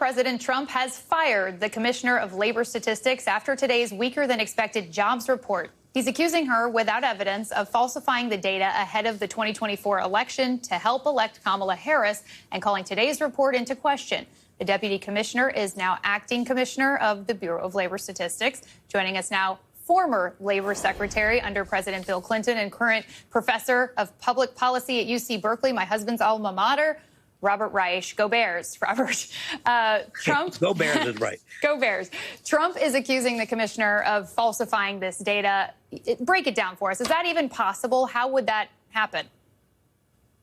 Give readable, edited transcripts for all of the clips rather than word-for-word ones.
President Trump has fired the Commissioner of Labor Statistics after today's weaker-than-expected jobs report. He's accusing her, without evidence, of falsifying the data ahead of the 2024 election to help elect Kamala Harris and calling today's report into question. The deputy commissioner is now acting commissioner of the Bureau of Labor Statistics. Joining us now, former labor secretary under President Bill Clinton and current professor of public policy at UC Berkeley, my husband's alma mater, Robert Reich. Go Bears, Robert. Trump. Go Bears is right. Go Bears. Trump is accusing the commissioner of falsifying this data. Break it down for us. Is that even possible? How would that happen?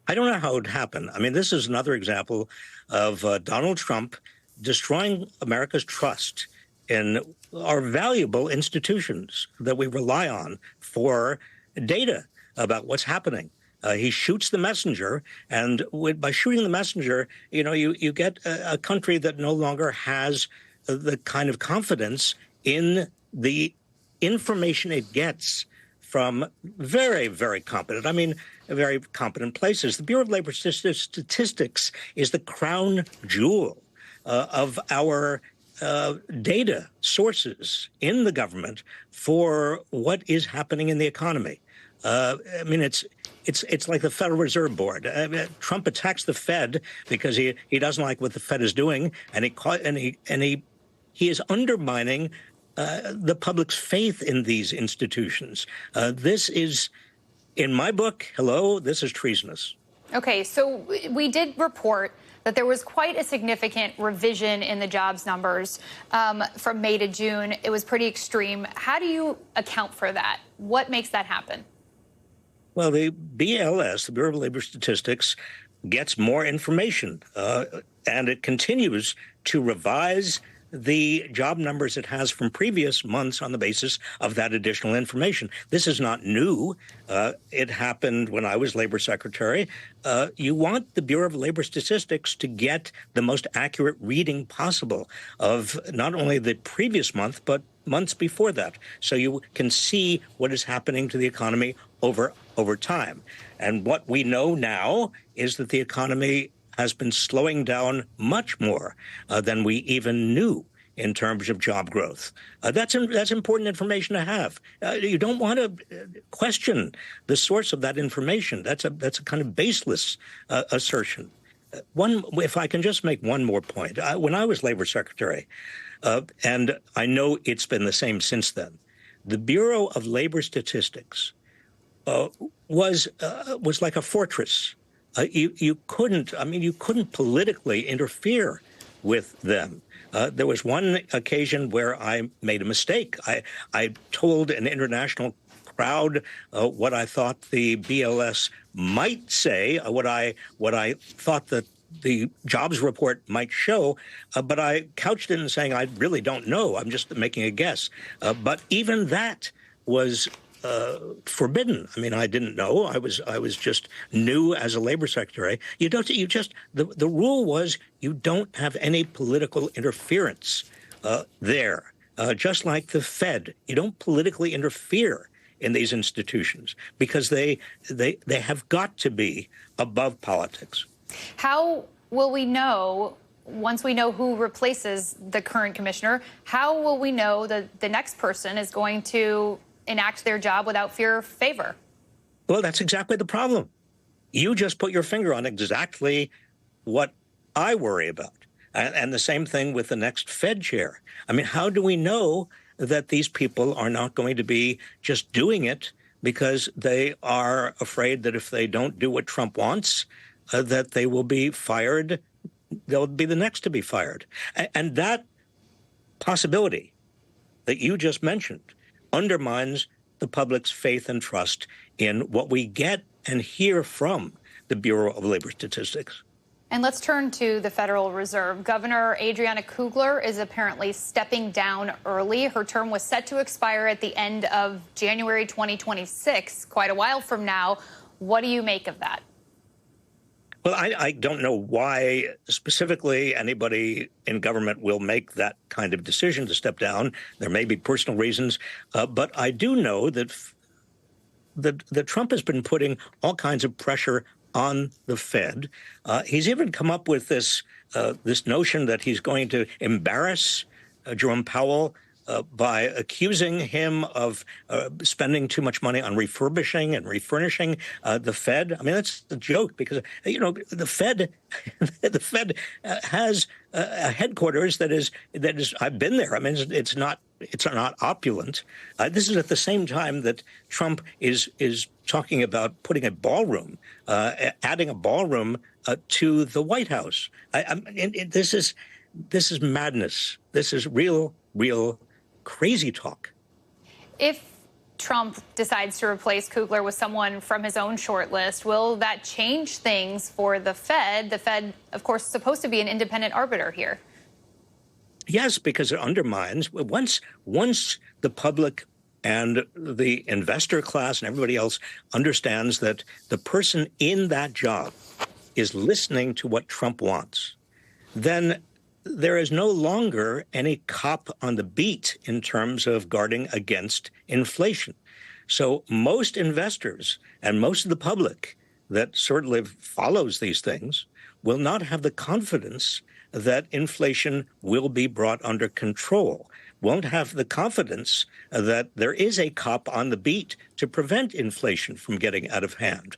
I don't know how it would happen. I mean, this is another example of Donald Trump destroying America's trust in our valuable institutions that we rely on for data about what's happening. He shoots the messenger, and by shooting the messenger, you get a country that no longer has the kind of confidence in the information it gets from very, very competent places. The Bureau of Labor Statistics is the crown jewel of our data sources in the government for what is happening in the economy. I mean, it's like the Federal Reserve Board. Trump attacks the Fed because he doesn't like what the Fed is doing, and he is undermining the public's faith in these institutions. This is, in my book, this is treasonous. Okay, so we did report that there was quite a significant revision in the jobs numbers from May to June. It was pretty extreme. How do you account for that? What makes that happen? Well, the BLS, the Bureau of Labor Statistics, gets more information, and it continues to revise the job numbers it has from previous months on the basis of that additional information. This is not new. It happened when I was labor secretary. You want the Bureau of Labor Statistics to get the most accurate reading possible of not only the previous month, but months before that, so you can see what is happening to the economy over time. And what we know now is that the economy has been slowing down much more than we even knew in terms of job growth. That's important information to have. You don't want to question the source of that information. That's a kind of baseless assertion. If I can just make one more point. When I was labor secretary, and I know it's been the same since then, the Bureau of Labor Statistics was like a fortress. You couldn't politically interfere with them. There was one occasion where I made a mistake. I told an international crowd what I thought the BLS might say, what I thought that the jobs report might show, but I couched it in saying I really don't know. I'm just making a guess. But even that was forbidden. I mean, I didn't know. I was just new as a labor secretary. The rule was you don't have any political interference there. Just like the Fed, you don't politically interfere in these institutions because they have got to be above politics. How will we know, once we know who replaces the current commissioner, how will we know that the next person is going to enact their job without fear or favor? Well, that's exactly the problem. You just put your finger on exactly what I worry about. And the same thing with the next Fed chair. I mean, how do we know that these people are not going to be just doing it because they are afraid that if they don't do what Trump wants, that they will be fired? They'll be the next to be fired. And that possibility that you just mentioned undermines the public's faith and trust in what we get and hear from the Bureau of Labor Statistics. And let's turn to the Federal Reserve. Governor Adriana Kugler is apparently stepping down early. Her term was set to expire at the end of January 2026, quite a while from now. What do you make of that? Well, I don't know why specifically anybody in government will make that kind of decision to step down. There may be personal reasons, but I do know that Trump has been putting all kinds of pressure on the Fed. He's even come up with this this notion that he's going to embarrass Jerome Powell by accusing him of spending too much money on refurbishing and refurnishing the Fed. I mean, that's the joke because, the Fed, the Fed has a headquarters that is. I've been there. I mean, it's not opulent. This is at the same time that Trump is talking about putting a ballroom, adding a ballroom to the White House. This is madness. This is real crazy talk. If Trump decides to replace Kugler with someone from his own shortlist, will that change things for the Fed? The Fed, of course, is supposed to be an independent arbiter here. Yes, because it undermines once the public and the investor class and everybody else understands that the person in that job is listening to what Trump wants, then there is no longer any cop on the beat in terms of guarding against inflation. So most investors and most of the public that sort of follows these things will not have the confidence that inflation will be brought under control, won't have the confidence that there is a cop on the beat to prevent inflation from getting out of hand.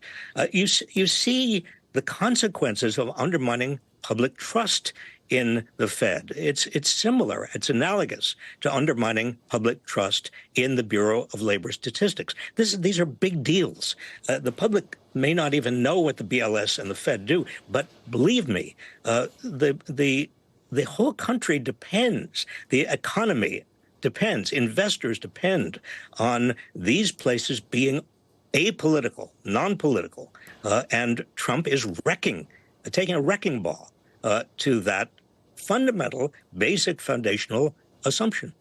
You see the consequences of undermining public trust in the Fed. It's similar. It's analogous to undermining public trust in the Bureau of Labor Statistics. These are big deals. The public may not even know what the BLS and the Fed do, but believe me, the whole country depends. The economy depends. Investors depend on these places being apolitical, non-political, and Trump is taking a wrecking ball to that fundamental, basic, foundational assumption.